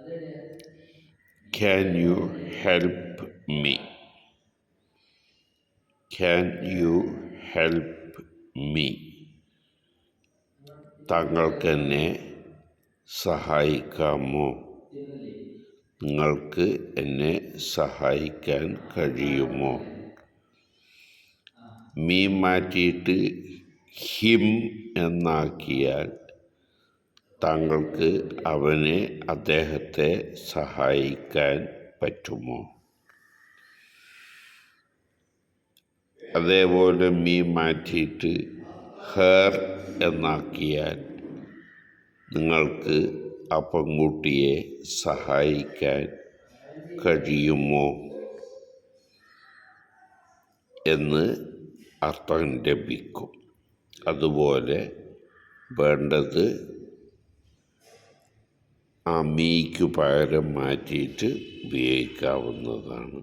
Can you help me? Can you help me? താങ്കൾക്ക് എന്നെ സഹായിക്കാമോ? നിങ്ങൾക്ക് എന്നെ സഹായിക്കാൻ കഴിയുമോ? മീ മാറ്റിയിട്ട് ഹിം എന്നാക്കിയാൽ താങ്കൾക്ക് അവനെ അദ്ദേഹത്തെ സഹായിക്കാൻ പറ്റുമോ? അതേപോലെ മീ മാറ്റിയിട്ട് ഹെർ എന്നാക്കിയാൽ നിങ്ങൾക്ക് ആ പെൺകുട്ടിയെ സഹായിക്കാൻ കഴിയുമോ എന്ന് അർത്ഥം ലഭിക്കും. അതുപോലെ വേണ്ടത് ആ മീക്ക് പകരം മാറ്റിയിട്ട് ഉപയോഗിക്കാവുന്നതാണ്.